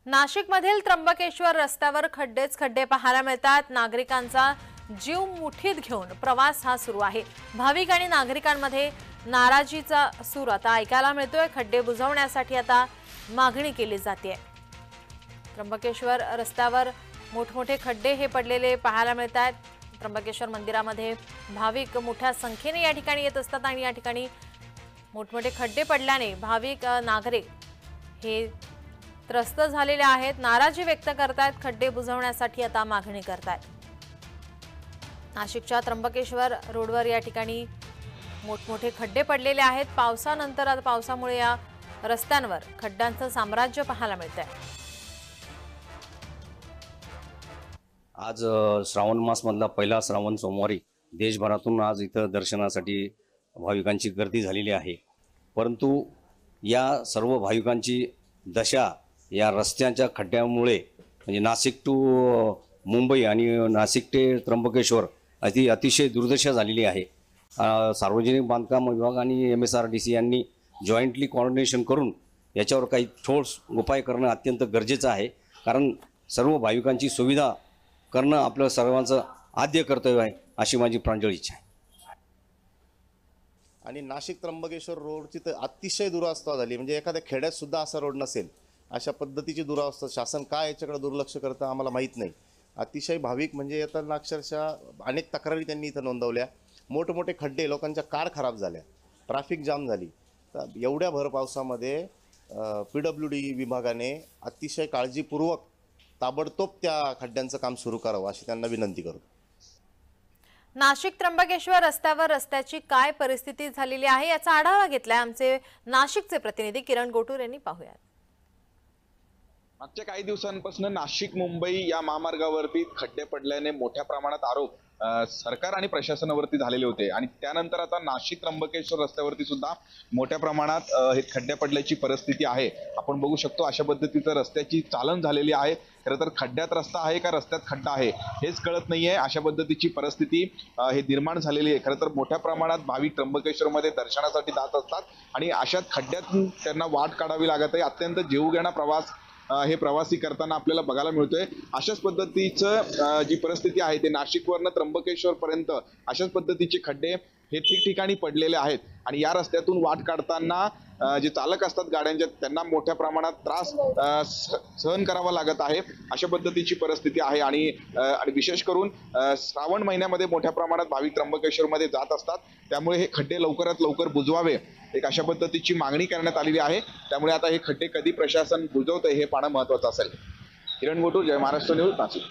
नाशिकमधील त्र्यंबकेश्वर रस्त्यावर खड्डेच खड्डे पाहायला मिळतात। नागरिकांचा जीव मुठीत घेऊन प्रवास हा सुरू आहे। भाविक आणि नागरिकांमध्ये नाराजीचा सूर आता ऐकायला मिळतोय। खड्डे बुजवण्यासाठी आता मागणी केली जाते। त्र्यंबकेश्वर रस्त्यावर मोठमोठे खड्डे हे पडलेले पाहायला मिळतात। त्र्यंबकेश्वर मंदिरामध्ये भाविक मोठ्या संख्येने या ठिकाणी येत असतात आणि या ठिकाणी मोठमोठे खड्डे पडल्याने भाविक नागरिक हे त्रस्त झालेले आहेत। नाराजी व्यक्त करतात। खड्डे बुजवण्यासाठी आता मागणी करतात। नाशिकच्या त्र्यंबकेश्वर रोडवर या ठिकाणी मोठमोठे खड्डे पडलेले आहेत। पावसानंतर आता पावसामुळे या रस्त्यांवर खड्ड्यांचं साम्राज्य पाहायला मिळतंय। आज श्रावण मास मधला पहिला श्रावण सोमवारी देशभरातून आज इथं दर्शनासाठी भाविकांची गर्दी झालेली आहे। परंतु या सर्व भाविकांची दशा या रस्त्यांच्या खड्ड्यामुळे म्हणजे नाशिक टू मुंबई आणि नाशिक ते त्र्यंबकेश्वर अतिशय दुर्दशा झालेली आहे। सार्वजनिक बांधकाम विभाग आणि MSRDC यांनी जॉईंटली कोऑर्डिनेशन करून याच्यावर काही ठोस उपाय करणं अत्यंत गरजेचं आहे। कारण सर्व भाविकांची सुविधा करणं आपलं सर्वांचं आद्य कर्तव्य आहे, अशी माझी प्रांजळ इच्छा आहे। आणि नाशिक त्र्यंबकेश्वर रोडची तर अतिशय दुरावस्था झाली, म्हणजे एखाद्या खेड्यात सुद्धा असा रोड नसेल अशा पद्धतीची दुरावस्था। शासन काय याच्याकडे दुर्लक्ष करतं आम्हाला माहीत नाही। अतिशय भाविक म्हणजे येताना अक्षरशः अनेक तक्रारी त्यांनी इथं नोंदवल्या। मोठमोठे खड्डे, लोकांच्या कार खराब झाल्या, ट्रॅफिक जाम झाली। तर एवढ्या भर पावसामध्ये PWD विभागाने अतिशय काळजीपूर्वक ताबडतोब त्या खड्ड्यांचं काम सुरू करावं अशी त्यांना विनंती करतो। नाशिक त्र्यंबकेश्वर रस्त्यावर रस्त्याची काय परिस्थिती झालेली आहे याचा आढावा घेतलाय आमचे नाशिकचे प्रतिनिधी किरण गोटूर यांनी। पाहूया। मागच्या काही दिवसांपासून नाशिक मुंबई या महामार्गावरती खड्डे पडल्याने मोठ्या प्रमाणात आरोप सरकार आणि प्रशासनावरती झालेले होते आणि त्यानंतर आता नाशिक त्र्यंबकेश्वर रस्त्यावरती सुद्धा मोठ्या प्रमाणात हे खड्डे पडल्याची परिस्थिती आहे। आपण बघू शकतो अशा पद्धतीचं रस्त्याची चालन झालेली आहे। खरं तर खड्ड्यात रस्ता आहे का रस्त्यात खड्डा आहे हेच कळत नाहीये। अशा पद्धतीची परिस्थिती हे निर्माण झालेली आहे। खरं तर मोठ्या प्रमाणात भाविक त्र्यंबकेश्वरमध्ये दर्शनासाठी जात असतात आणि अशात खड्ड्यातून त्यांना वाट काढावी लागत आहे। अत्यंत जीवघेणा प्रवास हे प्रवासी करताना आपल्याला बघायला मिळतोय। अशाच पद्धतीचं जी परिस्थिती आहे ते नाशिकवरनं त्र्यंबकेश्वर पर्यंत अशाच पद्धतीचे खड्डे हे ठिकठिकाणी पडलेले आहेत आणि या रस्त्यातून वाट काढताना जे चालक असतात गाड्यांचे त्यांना मोठ्या प्रमाणात त्रास सहन करावा लागत आहे। अशा पद्धतीची परिस्थिती आहे आणि विशेष करून श्रावण महिन्यामध्ये मोठ्या प्रमाणात भाविक त्र्यंबकेश्वरमध्ये जात असतात, त्यामुळे हे खड्डे लवकरात लवकर बुजवावे एक अशा पद्धतीची मागणी करण्यात आलेली आहे। त्यामुळे आता हे खड्डे कधी प्रशासन बुजवतंय हे पाहणं महत्त्वाचं असेल। किरण गोटूर, जय महाराष्ट्र न्यूज, नाशिक।